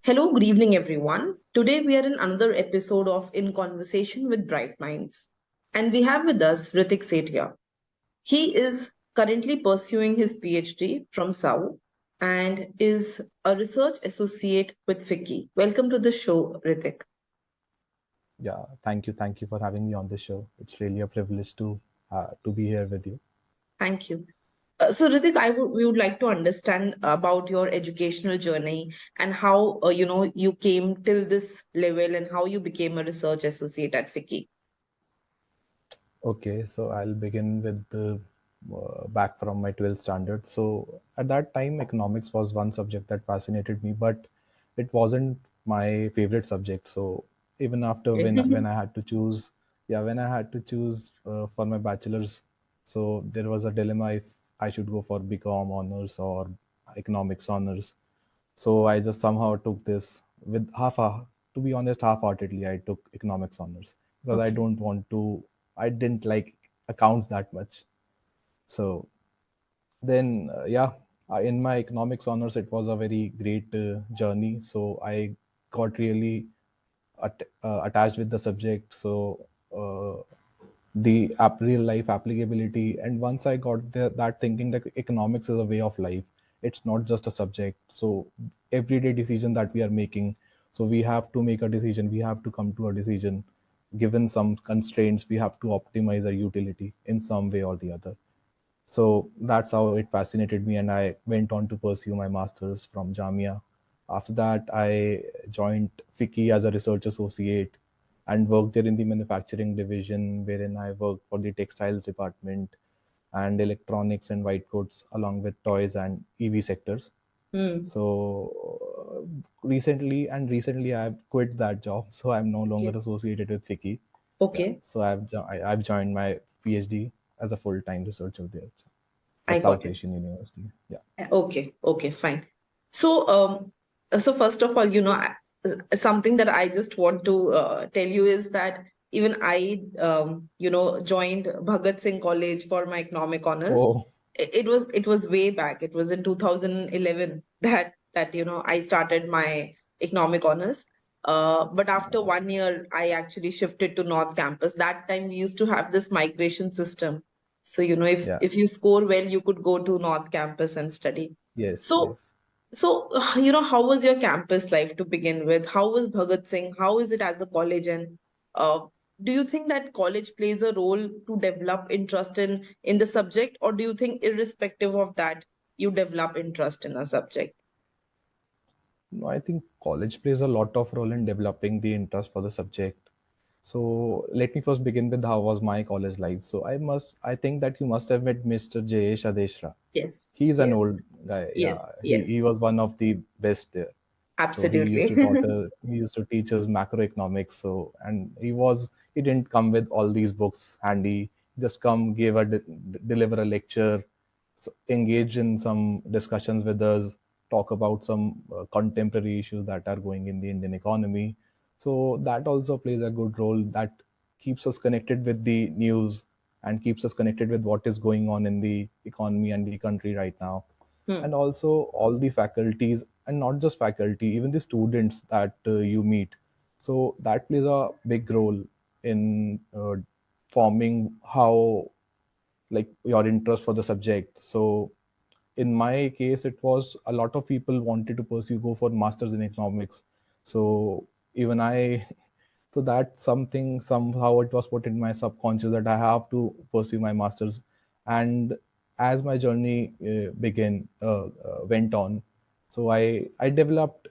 Hello, good evening, everyone. Today we are in another episode of In Conversation with Bright Minds. And we have with us Ritik Setia. He is currently pursuing his PhD from SAU and is a research associate with FICCI. Welcome to the show, Ritik. Yeah, thank you. Thank you for having me on the show. It's really a privilege to be here with you. Thank you. So, Ritik, we would like to understand about your educational journey and how you came till this level and how you became a research associate at FICCI. Okay, so I'll begin with the back from my 12th standard. So at that time, economics was one subject that fascinated me, but it wasn't my favorite subject. So even after when I had to choose, yeah, when I had to choose for my bachelor's, so there was a dilemma if I should go for BCom honors or economics honors. So I just somehow took this with to be honest, half-heartedly. I took economics honors because Okay. I didn't like accounts that much. So then, in my economics honors, it was a very great journey. So I got really attached with the subject. So the real life applicability, and once I got that thinking that economics is a way of life, it's not just a subject. So everyday decision that we are making, so we have to make a decision, we have to come to a decision. Given some constraints, we have to optimize our utility in some way or the other. So that's how it fascinated me, and I went on to pursue my master's from Jamia. After that, I joined FICCI as a research associate and worked there in the manufacturing division, wherein I worked for the textiles department and electronics and white goods, along with toys and EV sectors. Hmm. So recently I've quit that job, so I'm no longer Okay. associated with FICCI. Yeah, Okay. so I've joined my PhD as a full-time researcher there I at got South it. Asian University. Yeah. Okay. Okay. Fine. So, so first of all, something that I just want to tell you is that even I, joined Bhagat Singh College for my economic honors. Oh, It was way back. It was in 2011 that I started my economic honors. But after 1 year, I actually shifted to North Campus. That time we used to have this migration system. So, if yeah. if you score well, you could go to North Campus and study. Yes, So, yes. how was your campus life to begin with? How was Bhagat Singh? How is it as a college? And uh, do you think that college plays a role to develop interest in the subject, or do you think irrespective of that, you develop interest in a subject? No, I think college plays a lot of role in developing the interest for the subject. So let me first begin with how was my college life. So I think that you must have met Mr. Jayesh Adeshra. Yes, He's an yes, old guy. Yeah, yes, he yes, was one of the best there. So absolutely. he used to teach us macroeconomics. So and he didn't come with all these books handy. He just come deliver a lecture, engage in some discussions with us, talk about some contemporary issues that are going in the Indian economy. So that also plays a good role. That keeps us connected with the news and keeps us connected with what is going on in the economy and the country right now. Hmm. And also all the faculties, and not just faculty, even the students that you meet. So that plays a big role in forming how, like, your interest for the subject. So in my case, it was a lot of people wanted to pursue go for masters in economics. So even I so that's something, somehow it was put in my subconscious that I have to pursue my masters. And as my journey went on, so I developed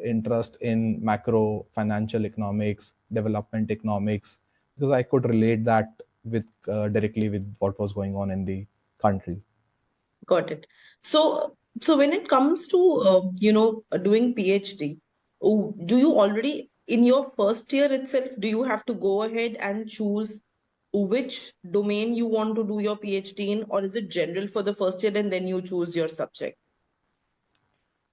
interest in macro financial economics, development economics, because I could relate that with directly with what was going on in the country. Got it. So when it comes to doing PhD, do you already in your first year itself, do you have to go ahead and choose which domain you want to do your PhD in, or is it general for the first year and then you choose your subject?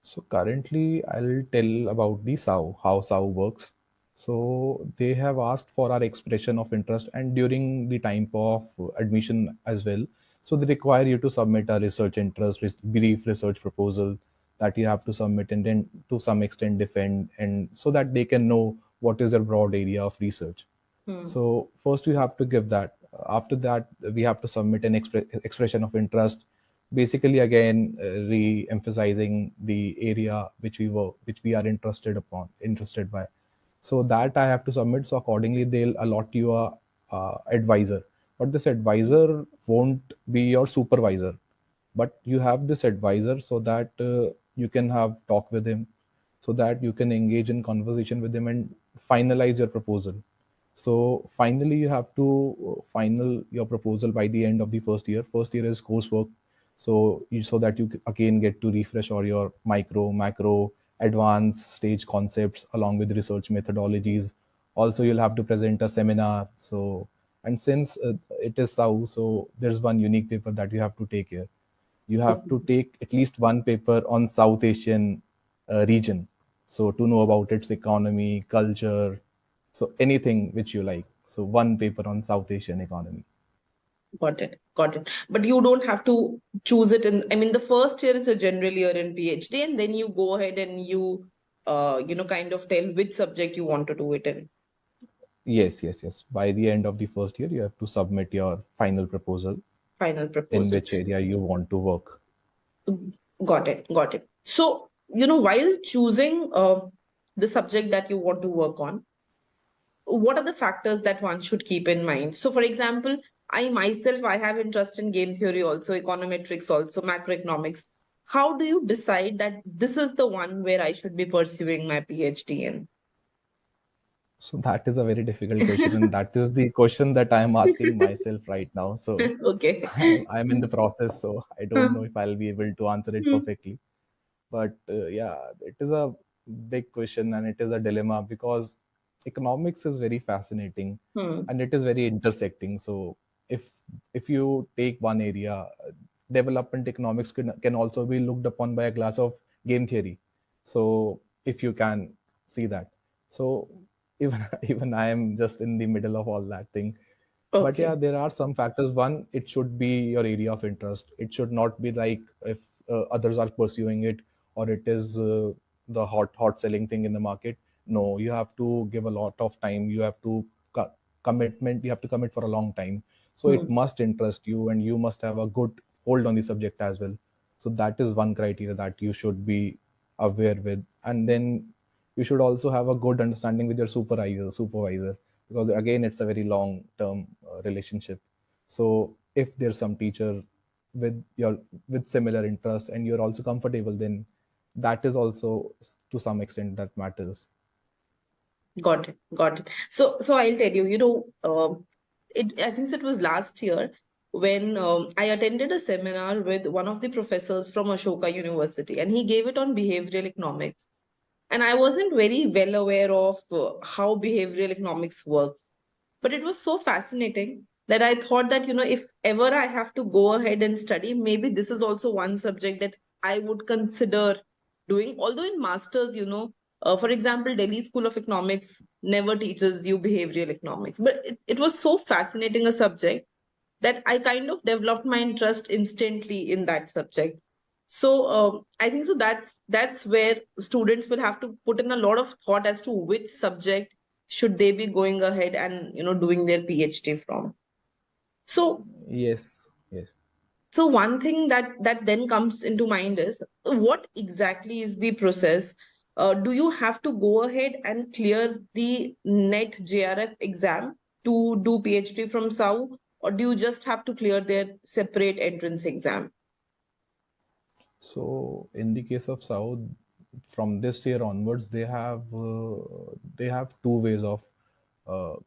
So currently, I'll tell about the SAU, how SAU works. So they have asked for our expression of interest, and during the time of admission as well. So they require you to submit a research interest, brief research proposal. that you have to submit, and then to some extent defend, and so that they can know what is your broad area of research. Hmm. So first we have to give that. After that, we have to submit an expression of interest. Basically, again, re-emphasizing the area which we are interested by. So that I have to submit. So accordingly, they'll allot you a advisor. But this advisor won't be your supervisor, but you have this advisor so that you can have talk with him, so that you can engage in conversation with him and finalize your proposal. So finally, you have to final your proposal by the end of the first year. First year is coursework, so that you again get to refresh all your micro, macro, advanced stage concepts along with research methodologies. Also, you'll have to present a seminar. So, and since it is SAU, so there's one unique paper that you have to take here. You have Okay. to take at least one paper on South Asian region. So to know about its economy, culture, so anything which you like. So one paper on South Asian economy. Got it. Got it. But you don't have to choose it in, I mean, the first year is a general year in PhD, and then you go ahead and kind of tell which subject you want to do it in. Yes, yes, yes. By the end of the first year, you have to submit your final proposal Final in proposal. which area you want to work. Got it. Got it. So, while choosing the subject that you want to work on, what are the factors that one should keep in mind? So, for example, I have interest in game theory also, econometrics also, macroeconomics. How do you decide that this is the one where I should be pursuing my PhD in? So that is a very difficult question, and that is the question that I am asking myself right now. So Okay. I'm in the process, so I don't know Hmm. if I'll be able to answer it perfectly. But yeah, it is a big question and it is a dilemma because economics is very fascinating Hmm. and it is very intersecting. So if if you take one area, development economics can also be looked upon by a glass of game theory. So if you can see that. So even even I am just in the middle of all that thing. But Okay. yeah, there are some factors. One, it should be your area of interest. It should not be like if others are pursuing it, or it is the hot selling thing in the market. No, you have to give a lot of time. You have to commitment. You have to commit for a long time. So it Hmm. must interest you, and you must have a good hold on the subject as well. So that is one criteria that you should be aware with. And then you should also have a good understanding with your supervisor, because again it's a very long term relationship. So if there's some teacher with your with similar interests and you're also comfortable, then that is also to some extent that matters. Got it. Got it. So I'll tell you, I think it was last year when I attended a seminar with one of the professors from Ashoka University, and he gave it on behavioral economics. And I wasn't very well aware of how behavioral economics works. But it was so fascinating that I thought that, if ever I have to go ahead and study, maybe this is also one subject that I would consider doing. Although in masters, for example, Delhi School of Economics never teaches you behavioral economics. But it was so fascinating a subject that I kind of developed my interest instantly in that subject. So I think so that's where students will have to put in a lot of thought as to which subject should they be going ahead and doing their PhD from. So Yes, yes. one thing that then comes into mind is what exactly is the process? Do you have to go ahead and clear the net JRF exam to do PhD from SAU, or do you just have to clear their separate entrance exam? So in the case of South, from this year onwards, they have two ways of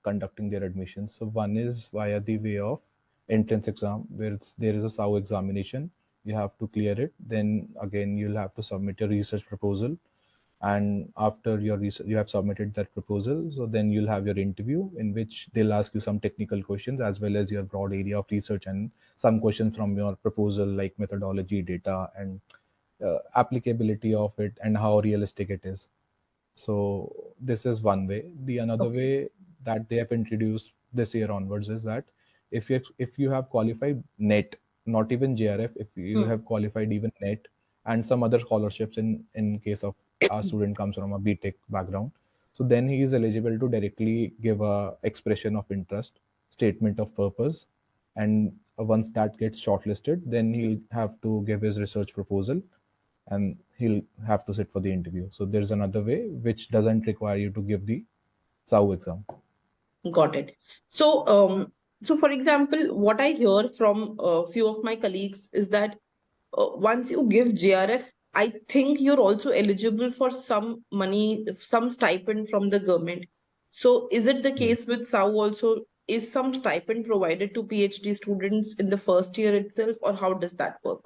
conducting their admissions. So one is via the way of entrance exam, where there is a SAU examination. You have to clear it. Then again, you'll have to submit your research proposal, and after your research, you have submitted that proposal, so then you'll have your interview in which they'll ask you some technical questions as well as your broad area of research and some questions from your proposal like methodology, data, and applicability of it and how realistic it is. So this is one way. The another Okay. way that they have introduced this year onwards is that if you have qualified net, not even JRF, if you Hmm. have qualified even net, and some other scholarships in case of a student comes from a BTech background. So then he is eligible to directly give a expression of interest, statement of purpose, and once that gets shortlisted, then he'll have to give his research proposal, and he'll have to sit for the interview. So there's another way which doesn't require you to give the SAU exam. Got it. So, so for example, what I hear from a few of my colleagues is that once you give JRF, I think you're also eligible for some money, some stipend from the government. So, is it the case Yes. with SAU also? Is some stipend provided to PhD students in the first year itself, or how does that work?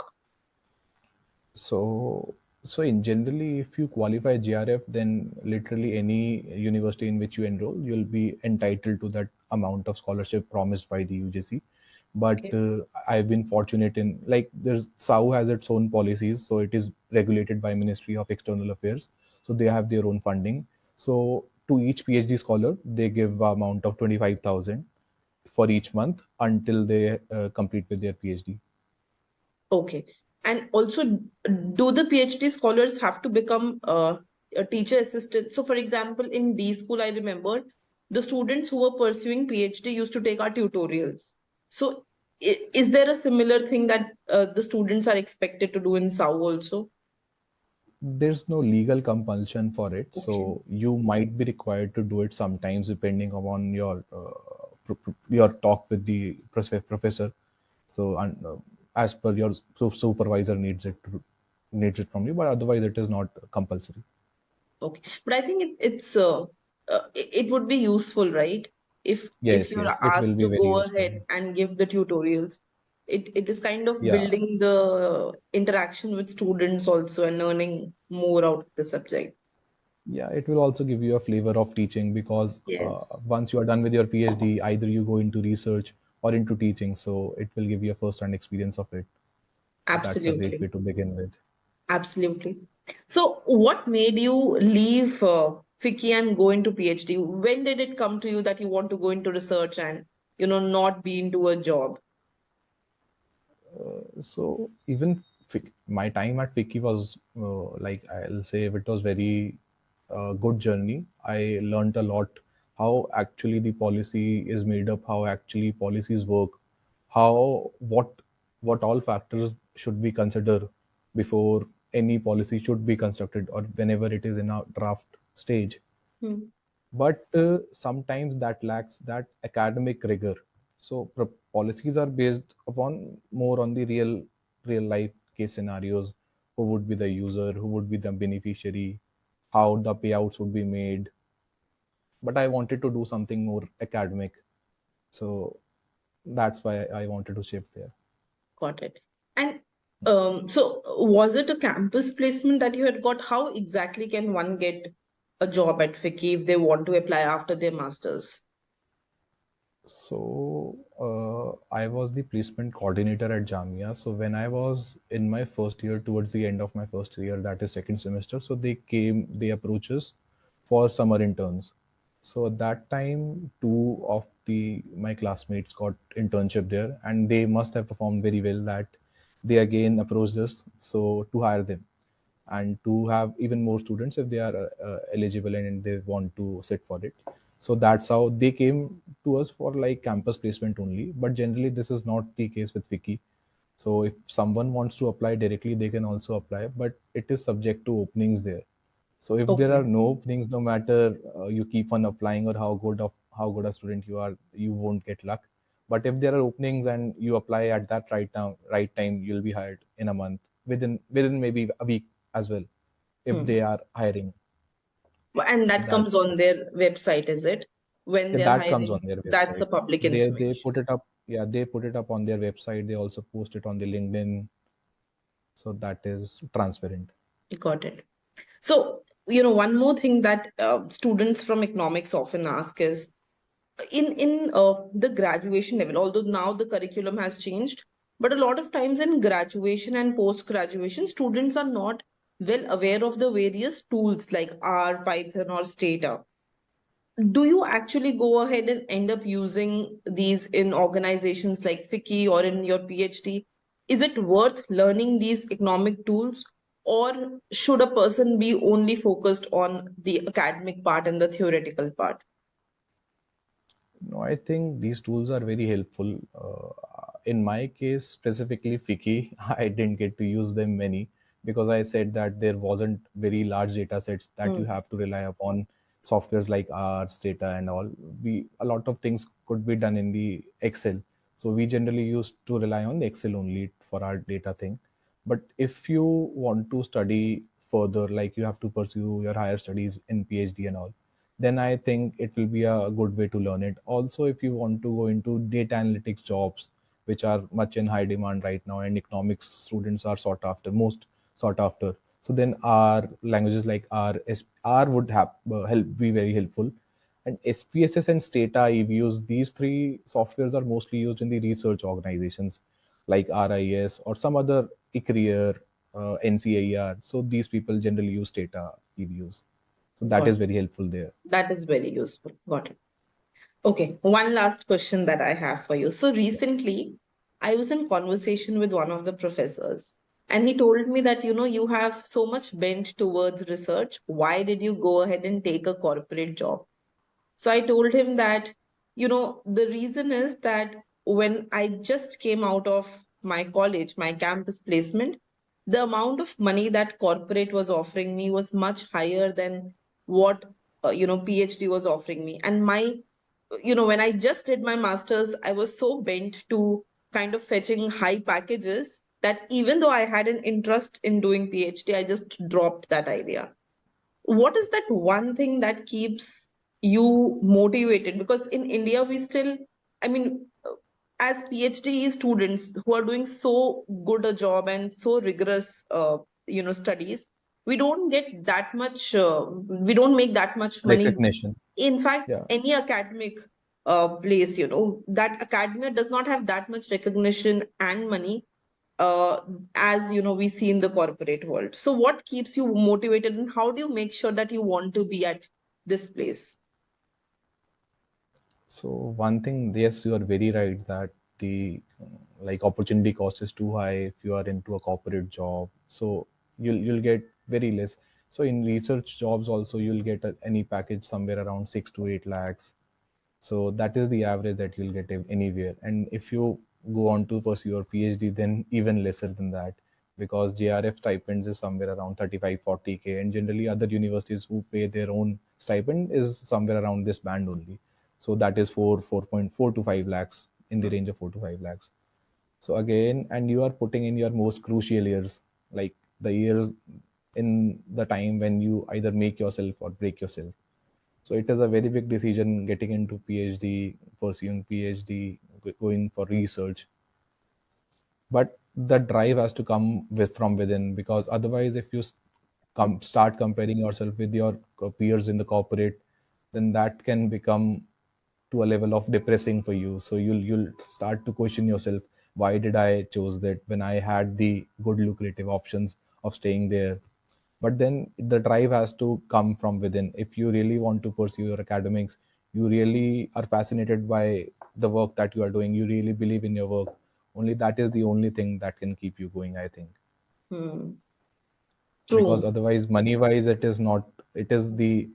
So, so in generally, if you qualify GRF, then literally any university in which you enroll, you'll be entitled to that amount of scholarship promised by the UGC. But Okay. I've been fortunate in, like, there's SAU has its own policies, so it is regulated by Ministry of External Affairs. So they have their own funding. So to each PhD scholar, they give a amount of 25,000 for each month until they complete with their PhD. Okay. And also, do the PhD scholars have to become a teacher assistant? So, for example, in D school, I remember the students who were pursuing PhD used to take our tutorials. So, is there a similar thing that the students are expected to do in SAU also? There's no legal compulsion for it, Okay. so you might be required to do it sometimes depending upon your your talk with the professor. So as per your supervisor needs it from you, but otherwise it is not compulsory. Okay, but I think it would be useful, right? If Yes, you're yes, it will asked be to very go useful. ahead and give the tutorials, it is kind of Yeah, building the interaction with students also and learning more out of the subject. yeah, it will also give you a flavor of teaching because Yes, once you are done with your PhD, either you go into research or into teaching, so it will give you a first-hand experience of it. So that's a great absolutely, way to begin with. absolutely. So, what made you leave FICCI and go into PhD? When did it come to you that you want to go into research and not be into a job? So even my time at FICCI was like, I'll say it was very good journey. I learned a lot how actually the policy is made up, how actually policies work, how what all factors should be considered before any policy should be constructed or whenever it is in a draft stage. Hmm. But sometimes that lacks that academic rigor. So policies are based upon more on the real life case scenarios. Who would be the user, who would be the beneficiary, how the payouts would be made. But I wanted to do something more academic, so that's why I wanted to shift there. Got it. And so, was it a campus placement that you had got? How exactly can one get a job at FICCI if they want to apply after their masters? So I was the placement coordinator at Jamia. So when I was in my first year, towards the end of my first year, that is second semester, so they approached us for summer interns. So at that time, two of the my classmates got internship there, and they must have performed very well that they again approached us so to hire them and to have even more students if they are eligible and they want to sit for it. So that's how they came to us for like campus placement only. But generally, this is not the case with Wiki. So if someone wants to apply directly, they can also apply, but it is subject to openings there. So if there are Okay. no openings, no matter you keep on applying or how good a student you are, you won't get luck. But if there are openings and you apply at that right time, you'll be hired in a month, within maybe a week as well, if Hmm. they are hiring. And So that comes that's on their website, is it? When yeah, they're that comes on hiring, their that's website. a public They information. put it up. Yeah, they put it up on their website. They also post it on the LinkedIn. So that is transparent. Got it. So, one more thing that students from economics often ask is in the graduation level, although now the curriculum has changed, but a lot of times in graduation and post graduation, students are not well aware of the various tools like R, Python, or Stata. Do you actually go ahead and end up using these in organizations like FICCI or in your PhD? Is it worth learning these economic tools, or should a person be only focused on the academic part and the theoretical part? No, I think these tools are very helpful. In my case, specifically FICCI, I didn't get to use them many because I said that there wasn't very large data sets that you Hmm. have to rely upon softwares like Ars, data, and all. A lot of things could be done in the Excel. So we generally used to rely on the Excel only for our data thing. But if you want to study further, like you have to pursue your higher studies in PhD and all, then I think it will be a good way to learn it. Also, if you want to go into data analytics jobs, which are much in high demand right now, and economics students are sought after, most sought after. So then our languages like R would have help be very helpful. And SPSS and Stata EVUs, these three softwares are mostly used in the research organizations like RIS or some other eCareer, NCAER. So these people generally use Stata EVUs. So that Got is it. very helpful there. That is very useful. Got it. Okay, one last question that I have for you. So recently, I was in conversation with one of the professors, and he told me that, you have so much bent towards research. Why did you go ahead and take a corporate job? So I told him that, the reason is that when I just came out of my college, my campus placement, the amount of money that corporate was offering me was much higher than what, PhD was offering me. And when I just did my master's, I was so bent to kind of fetching high packages that even though I had an interest in doing PhD, I just dropped that idea. What is that one thing that keeps you motivated? Because in India, we still, I mean, as PhD students who are doing so good a job and so rigorous, studies, we don't make that much money. Recognition. In fact, Yeah. any academic place, that academia does not have that much recognition and money uh, as we see in the corporate world. So what keeps you motivated, and how do you make sure that you want to be at this place? So one thing, yes, you are very right that the like opportunity cost is too high if you are into a corporate job. So you'll get very less. So in research jobs also you'll get any package somewhere around 6 to 8 lakhs. So that is the average that you'll get anywhere. And if you go on to pursue your PhD, then even lesser than that, because JRF stipends is somewhere around 35, 40K, and generally other universities who pay their own stipend is somewhere around this band only. So that is 4.4 to 5 lakhs, in the range of 4 to 5 lakhs. So again, and you are putting in your most crucial years, like the years in the time when you either make yourself or break yourself. So it is a very big decision getting into PhD, pursuing PhD, going for research. But the drive has to come from within, because otherwise, if you start comparing yourself with your peers in the corporate, then that can become to a level of depressing for you. So you'll start to question yourself, why did I chose that when I had the good lucrative options of staying there? But then the drive has to come from within. If you really want to pursue your academics, you really are fascinated by the work that you are doing, you really believe in your work, only that is the only thing that can keep you going, I think. Hmm. Because True. otherwise, money wise, it is not, it is the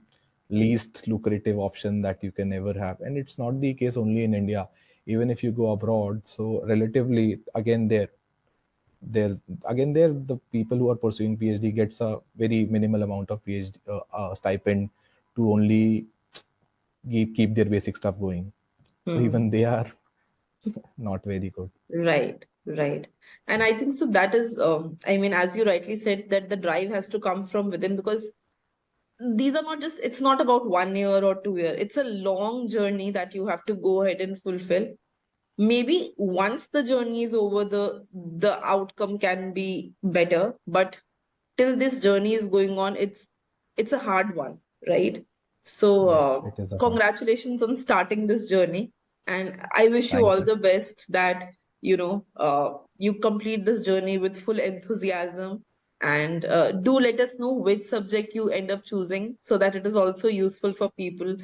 least lucrative option that you can ever have. And it's not the case only in India, even if you go abroad. So relatively, again, there there the people who are pursuing PhD gets a very minimal amount of PhD stipend to only keep their basic stuff going. So Hmm. even they are not very good. Right, right. And I think so that is, I mean, as you rightly said, that the drive has to come from within, because these are not just, it's not about 1 year or 2 year. It's a long journey that you have to go ahead and fulfill. Maybe once the journey is over, the outcome can be better, but till this journey is going on, it's a hard one, right? So Yes, it is a hard. congratulations on starting this journey, and I wish you Thank all you. the best that you complete this journey with full enthusiasm. And do let us know which subject you end up choosing, so that it is also useful for people.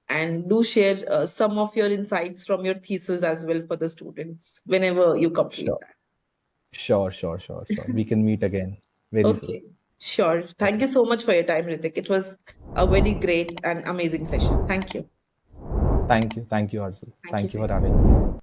And do share some of your insights from your thesis as well for the students whenever you complete Sure, sure, sure, sure, sure. that. We can meet again very soon. Okay. Sure. Thank Okay. you so much for your time, Ritik. It was a very great and amazing session. Thank you. Thank you, Arzu. Thank you. Thank you for Thank you. having me.